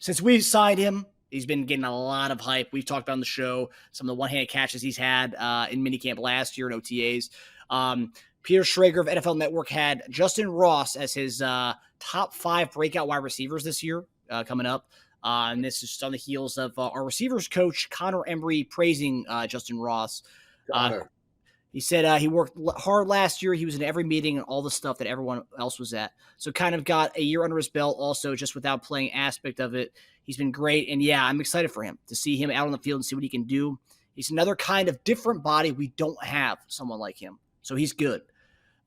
since we've signed him, he's been getting a lot of hype. We've talked about on the show some of the one-handed catches he's had in minicamp last year in OTAs. Peter Schrager of NFL Network had Justyn Ross as his top 5 breakout wide receivers this year coming up. And this is just on the heels of our receivers coach, Connor Embry, praising Justyn Ross. He said he worked hard last year. He was in every meeting and all the stuff that everyone else was at. So kind of got a year under his belt also, just without playing aspect of it. He's been great. And yeah, I'm excited for him to see him out on the field and see what he can do. He's another kind of different body. We don't have someone like him. So he's good.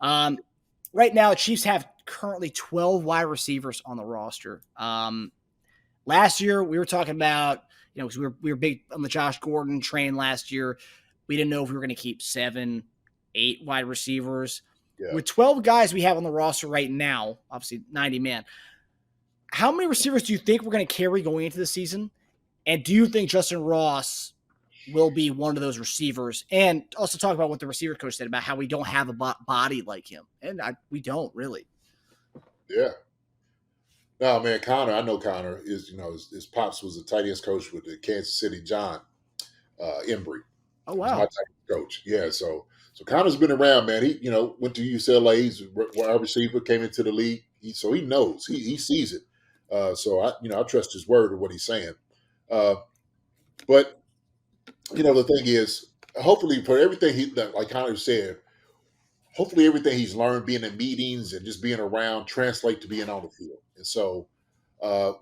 Right now, the Chiefs have currently 12 wide receivers on the roster. Last year, we were talking about, because we were big on the Josh Gordon train last year. We didn't know if we were going to keep 7, 8 wide receivers. Yeah. With 12 guys we have on the roster right now, obviously 90 man, how many receivers do you think we're going to carry going into the season? And do you think Justyn Ross will be one of those receivers? And also talk about what the receiver coach said about how we don't have a body like him. And we don't really. Yeah. No, man, Connor, I know Connor is, his pops was the tight ends coach with the Kansas City John Embry. Oh, wow. He's my tight end coach. Yeah, so Connor's been around, man. He, went to UCLA. He's a wide receiver, came into the league. So he knows. He sees it. So I trust his word of what he's saying. But the thing is, hopefully for everything like Connor said, hopefully everything he's learned being in meetings and just being around translate to being on the field. And so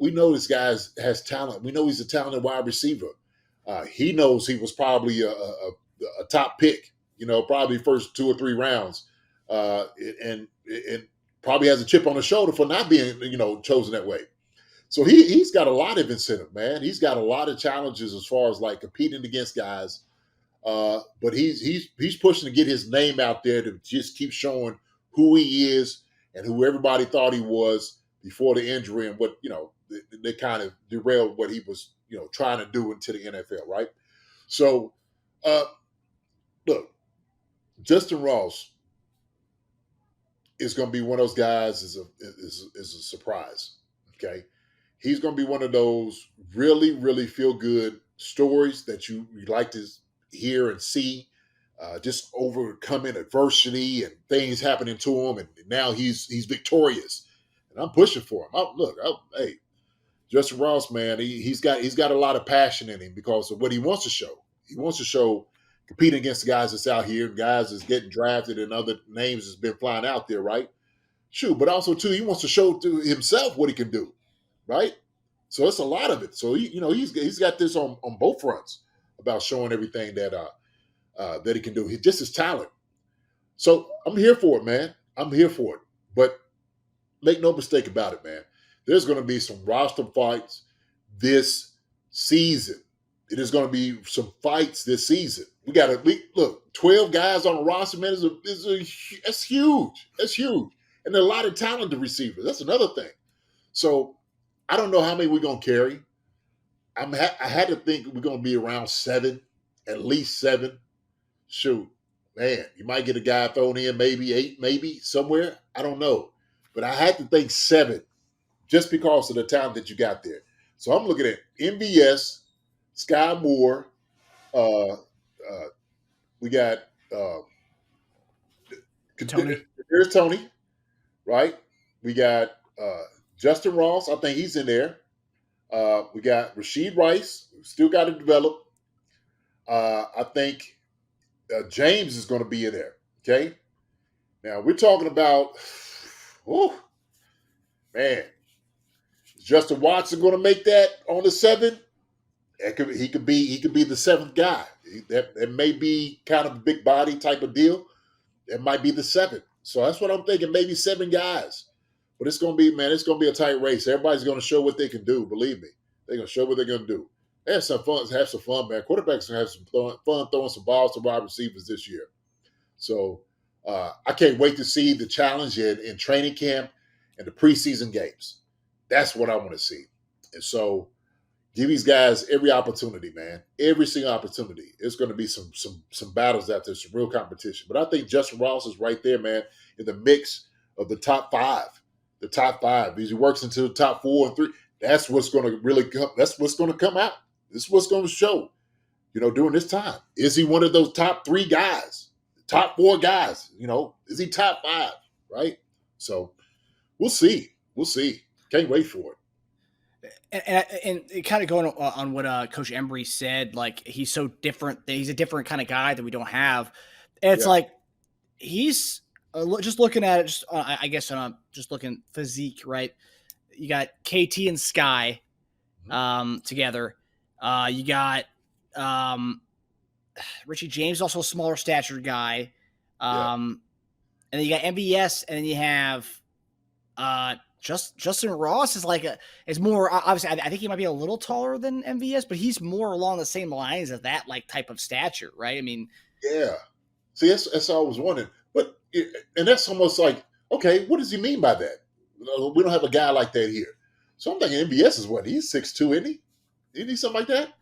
we know this guy has talent. We know he's a talented wide receiver. He knows he was probably a top pick, probably first 2 or 3 rounds, and probably has a chip on his shoulder for not being, chosen that way. So he's got a lot of incentive, man. He's got a lot of challenges as far as like competing against guys. But he's pushing to get his name out there to just keep showing who he is and who everybody thought he was before the injury and what, they kind of derailed what he was, trying to do into the NFL, right? So, look, Justyn Ross is going to be one of those guys is a surprise, okay? He's going to be one of those really, really feel-good stories that you like to hear and see, just overcoming adversity and things happening to him, and now he's victorious. And I'm pushing for him. Hey, Justyn Ross, man, he's got a lot of passion in him because of what he wants to show. He wants to show competing against the guys that's out here, guys that's getting drafted and other names that's been flying out there, right? Shoot, but also too, he wants to show to himself what he can do, right? So it's a lot of it. So he's got this on both fronts about showing everything that he can do. He just his talent. So I'm here for it, man. I'm here for it. But make no mistake about it, man. There's going to be some roster fights this season. It is going to be some fights this season. We got to look. 12 guys on the roster, man. That's huge. That's huge. And there are a lot of talented receivers. That's another thing. So I don't know how many we're going to carry. I had to think we're going to be around 7, at least 7. Shoot, man, you might get a guy thrown in, maybe 8, maybe somewhere. I don't know. But I had to think 7 just because of the talent that you got there. So I'm looking at MVS, Skyy Moore. We got Tony. There's Tony, right? We got Justyn Ross. I think he's in there. We got Rashid Rice, who still got to develop. I think James is going to be in there. Okay. Now we're talking about, man, is Justin Watson going to make that on the 7? He could be the 7th guy. That may be kind of a big body type of deal. It might be the 7th. So that's what I'm thinking. Maybe 7 guys. But it's going to be a tight race. Everybody's going to show what they can do. Believe me, they're going to show what they're going to do. Have some fun, man. Quarterbacks are going to have some fun throwing some balls to wide receivers this year. So I can't wait to see the challenge in training camp and the preseason games. That's what I want to see. And so give these guys every opportunity, man. Every single opportunity. It's going to be some battles out there, some real competition. But I think Justyn Ross is right there, man, in the mix of the top 5. The top 5. Because he works into the top 4 and 3. that's what's going to really come. That's what's going to come out. This is what's going to show, during this time. Is he one of those top 3 guys, top 4 guys? Is he top 5? Right? So we'll see. We'll see. Can't wait for it. And kind of going on what Coach Embry said, like he's so different. He's a different kind of guy that we don't have. And it's like he's just looking at it. I guess just looking physique, right? You got KT and Skyy together. You got Richie James, also a smaller stature guy. And then you got MVS, and then you have Justyn Ross is more obviously. I think he might be a little taller than MVS, but he's more along the same lines as that type of stature, right? I mean, yeah. See, that's all I was wondering. But and that's almost like, okay, what does he mean by that? We don't have a guy like that here. So I'm thinking MVS is what? He's 6'2", isn't he? Isn't he something like that?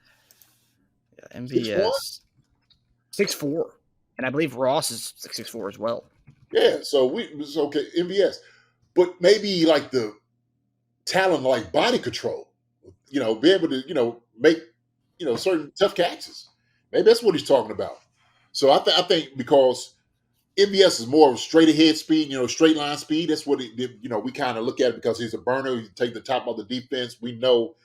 Yeah, MVS 6'4", and I believe Ross is 6'4" as well. Yeah, so it's okay, MVS. But maybe like the talent, like body control, be able to, make, certain tough catches. Maybe that's what he's talking about. So I think because MVS is more of straight ahead speed, straight line speed. That's what we kind of look at it because he's a burner. He take the top of the defense. We know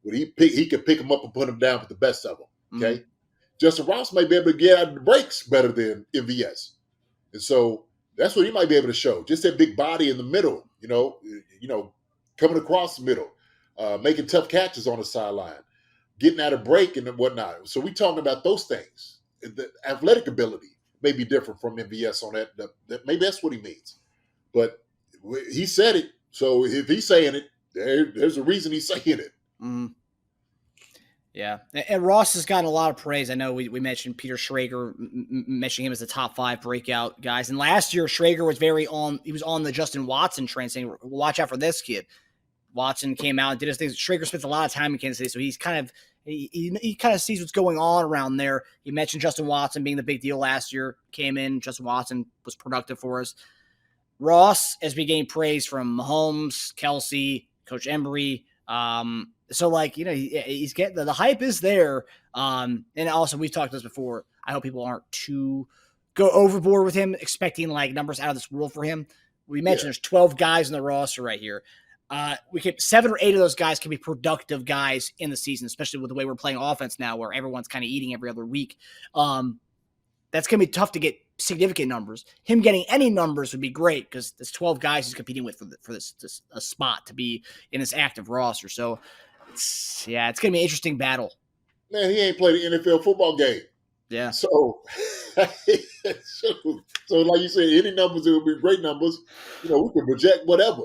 when he could pick him up and put him down with the best of them. Okay, Justyn Ross may be able to get out of the breaks better than MVS, and so that's what he might be able to show. Just that big body in the middle, coming across the middle, making tough catches on the sideline, getting out of break and whatnot. So we talking about those things. The athletic ability may be different from MVS on that. Maybe that's what he means. But he said it. So if he's saying it, there's a reason he's saying it. Mm-hmm. Yeah. And Ross has gotten a lot of praise. I know we mentioned Peter Schrager, mentioning him as the top 5 breakout guys. And last year, Schrager was he was on the Justin Watson train saying, watch out for this kid. Watson came out and did his things. Schrager spends a lot of time in Kansas City, so he's kind of he kind of sees what's going on around there. He mentioned Justin Watson being the big deal last year. Came in, Justin Watson was productive for us. Ross has been getting praise from Mahomes, Kelce, Coach Embry. So he's getting the hype is there. And also we've talked about this before. I hope people aren't too go overboard with him, expecting numbers out of this world for him. We mentioned there's 12 guys in the roster right here. 7 or 8 of those guys can be productive guys in the season, especially with the way we're playing offense now, where everyone's kind of eating every other week. That's going to be tough to get significant numbers. Him getting any numbers would be great because there's 12 guys he's competing with for this a spot to be in this active roster. So, it's going to be an interesting battle. Man, he ain't played an NFL football game. Yeah. So like you said, any numbers, it would be great numbers. We can project whatever.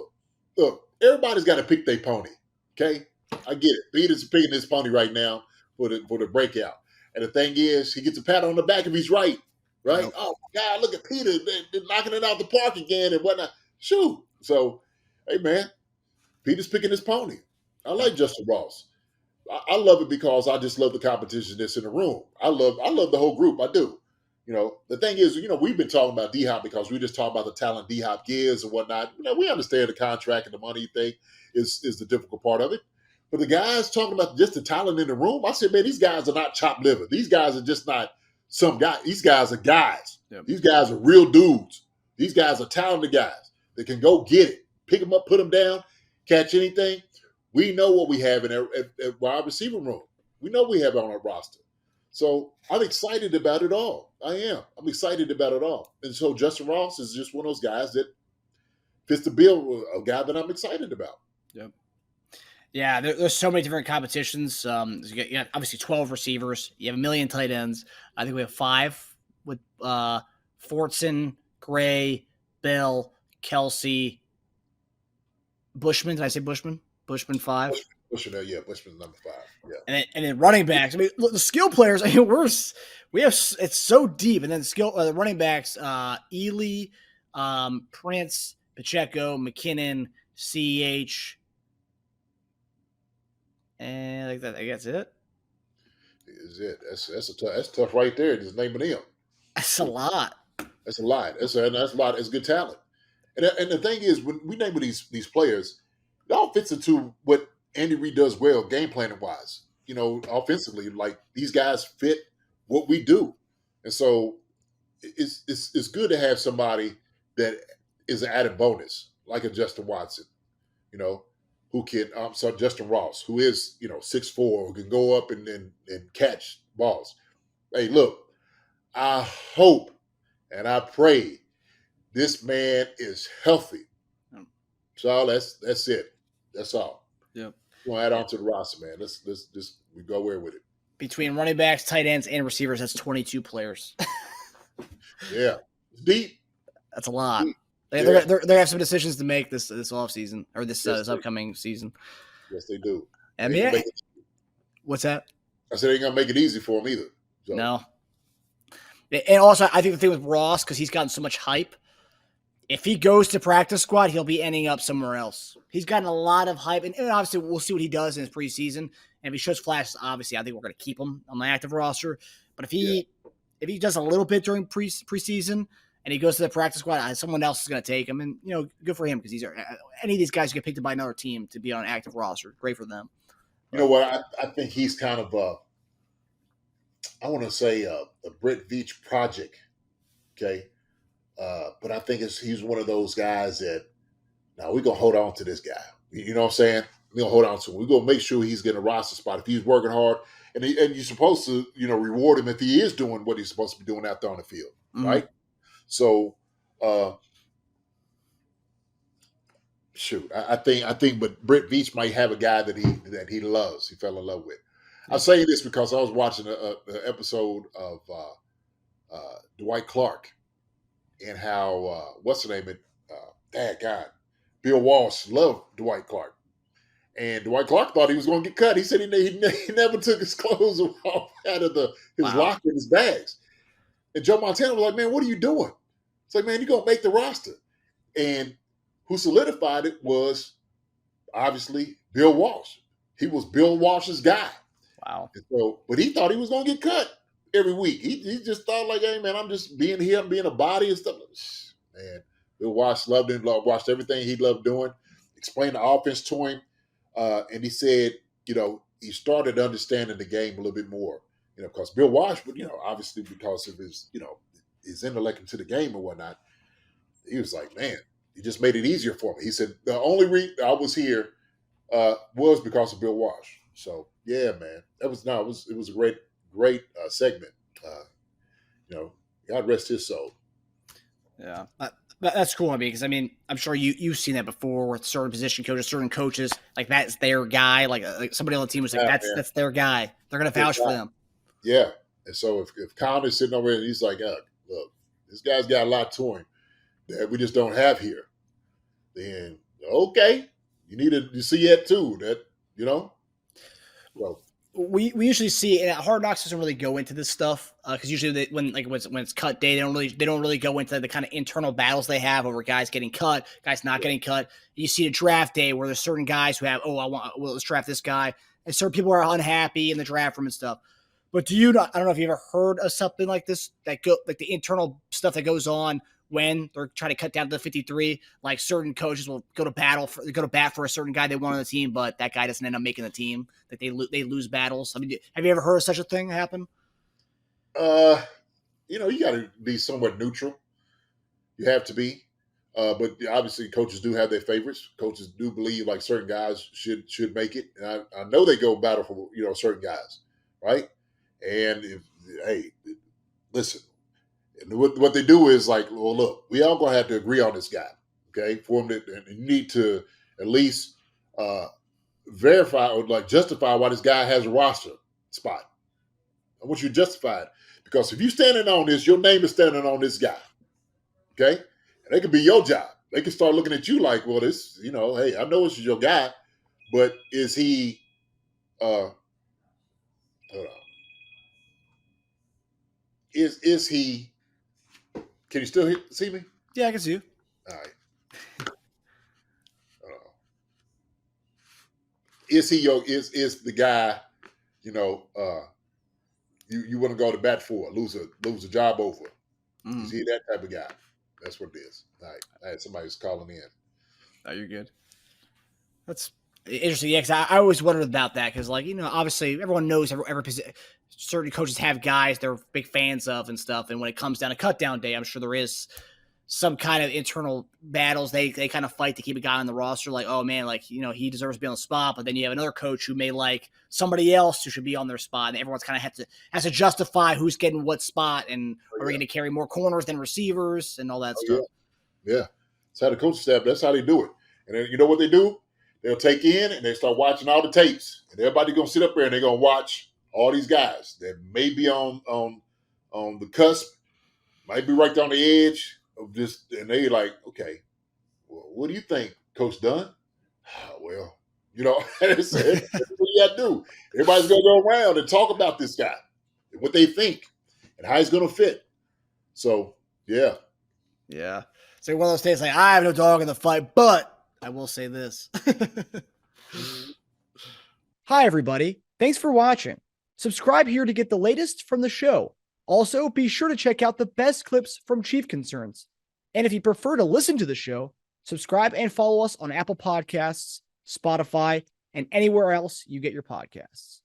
Look, everybody's got to pick their pony. Okay, I get it. Peter's picking his pony right now for the breakout. And the thing is, he gets a pat on the back if he's right. Right? Nope. Oh my God, look at Peter. They're knocking it out the park again and whatnot. Shoot. So, hey man, Peter's picking his pony. I like Justyn Ross. I love it because I just love the competition that's in the room. I love the whole group. I do. The thing is, we've been talking about D-Hop because we just talk about the talent D-Hop gives and whatnot. We understand the contract and the money thing is the difficult part of it. But the guys talking about just the talent in the room, I said, man, these guys are not chopped liver. These guys are just not some guy. These guys are guys. Yep. These guys are real dudes. These guys are talented guys that can go get it, pick them up, put them down, catch anything. We know what we have in at wide receiver room. We know we have on our roster. So I'm excited about it all. I am. I'm excited about it all. And so Justyn Ross is just one of those guys that fits the bill, a guy that I'm excited about. Yep. Yeah, there's so many different competitions. You got obviously 12 receivers. You have 1 million tight ends. I think we have 5 with Fortson, Gray, Bell, Kelce, Bushman. Did I say Bushman? Bushman 5. Bushman's number 5. Yeah. And then running backs. I mean, look, the skill players. I mean, we have it's so deep. And then the running backs. Ely, Prince, Pacheco, McKinnon, CH. And I think that's it. Is it? That's tough right there. Just naming them. That's a lot. That's a lot. That's a lot. It's good talent. And the thing is, when we name these players, it all fits into what Andy Reid does well game planning wise. Offensively, like these guys fit what we do, and so it's good to have somebody that is an added bonus, like a Justin Watson, you know, who can Justyn Ross, who is 6'4", who can go up and catch balls. Hey, look, I hope and I pray this man is healthy. So that's it. That's all. Yep. We'll add on to the roster, man. Let's just we go where with it. Between running backs, tight ends, and receivers, that's 22 players. Yeah, it's deep. That's a lot. Deep. They have some decisions to make this offseason or this upcoming season. Yes, they do. I mean, what's that? I said they ain't gonna make it easy for him either. So. No. And also, I think the thing with Ross, because he's gotten so much hype, if he goes to practice squad, he'll be ending up somewhere else. He's gotten a lot of hype, and obviously we'll see what he does in his preseason. And if he shows flashes, obviously I think we're going to keep him on the active roster. But if he does a little bit during preseason and he goes to the practice squad, someone else is going to take him, and good for him because any of these guys get picked up by another team to be on an active roster. Great for them. You know what? I think he's kind of I want to say a Brett Veach project. Okay. But I think he's one of those guys that now we're gonna hold on to this guy. You know what I'm saying? We're gonna hold on to him. We're gonna make sure he's getting a roster spot if he's working hard, and you're supposed to reward him if he is doing what he's supposed to be doing out there on the field, right? So, shoot, I think, but Brett Veach might have a guy that he loves. He fell in love with. I'm saying this because I was watching an episode of Dwight Clark. And how what's the name? God, Bill Walsh loved Dwight Clark, and Dwight Clark thought he was going to get cut. He said he never took his clothes off out of his locker and his bags. And Joe Montana was like, "Man, what are you doing?" It's like, "Man, you're going to make the roster." And who solidified it was obviously Bill Walsh. He was Bill Walsh's guy. Wow. And so, but he thought he was going to get cut every week. He just thought like, hey, man, I'm just being here, I'm being a body and stuff. Man, Bill Walsh loved him, watched everything he loved doing, explained the offense to him. And he said, he started understanding the game a little bit more, because Bill Walsh, but, obviously because of his, his intellect into the game and whatnot, he was like, man, he just made it easier for me. He said, the only reason I was here was because of Bill Walsh. So, yeah, man, it was a great segment. God rest his soul. Yeah, that's cool. Because I'm sure you've seen that before with certain position coaches, certain coaches, like that's their guy. Like somebody on the team was like, that's their guy. They're gonna vouch for them. Yeah, and so if Connor's sitting over here and he's like, look, this guy's got a lot to him that we just don't have here, then okay, you need to see that too. That Well, we usually see, and Hard Knocks doesn't really go into this stuff because usually when it's cut day, they don't really go into the kind of internal battles they have over guys getting cut, guys not getting cut. You see a draft day where there's certain guys who have, let's draft this guy, and certain people are unhappy in the draft room and stuff. But I don't know if you ever heard of something like this like the internal stuff that goes on when they're trying to cut down to the 53, like certain coaches will go to bat for a certain guy they want on the team, but that guy doesn't end up making the team. That they lose battles. Have you ever heard of such a thing happen? You got to be somewhat neutral. You have to be, but obviously coaches do have their favorites. Coaches do believe like certain guys should make it, and I know they go battle for certain guys, right? And listen. And what they do is like, well, look, we all gonna have to agree on this guy, okay? For him and you need to at least verify or like justify why this guy has a roster spot. I want you to justify it because if you're standing on this, your name is standing on this guy, okay? And it could be your job. They can start looking at you like, well, this, hey, I know it's your guy, but is he? Hold on. Is he? Can you still see me? Yeah, I can see you. All right. Is he is the guy? You want to go to bat for, lose a job over? Is he that type of guy? That's what it is. All right. Somebody's calling in. Oh, you're good. Interesting. Yeah, because I always wondered about that because, like, obviously everyone knows certain coaches have guys they're big fans of and stuff. And when it comes down to cut down day, I'm sure there is some kind of internal battles they kind of fight to keep a guy on the roster. Like, oh man, like, he deserves to be on the spot. But then you have another coach who may like somebody else who should be on their spot. And everyone's kind of has to justify who's getting what spot. And are we going to carry more corners than receivers and all that stuff? Yeah. That's how the coaching staff, that's how they do it. And then you know what they do? They'll take in and they start watching all the tapes. And everybody's going to sit up there and they're going to watch all these guys that may be on the cusp, might be right on the edge of this. And they like, okay, well, what do you think, Coach Dunn? Well, that's what you got to do. Everybody's going to go around and talk about this guy and what they think and how he's going to fit. So, yeah. Yeah. So one of those days, like, I have no dog in the fight, but I will say this. Hi, everybody. Thanks for watching. Subscribe here to get the latest from the show. Also, be sure to check out the best clips from Chief Concerns. And if you prefer to listen to the show, subscribe and follow us on Apple Podcasts, Spotify, and anywhere else you get your podcasts.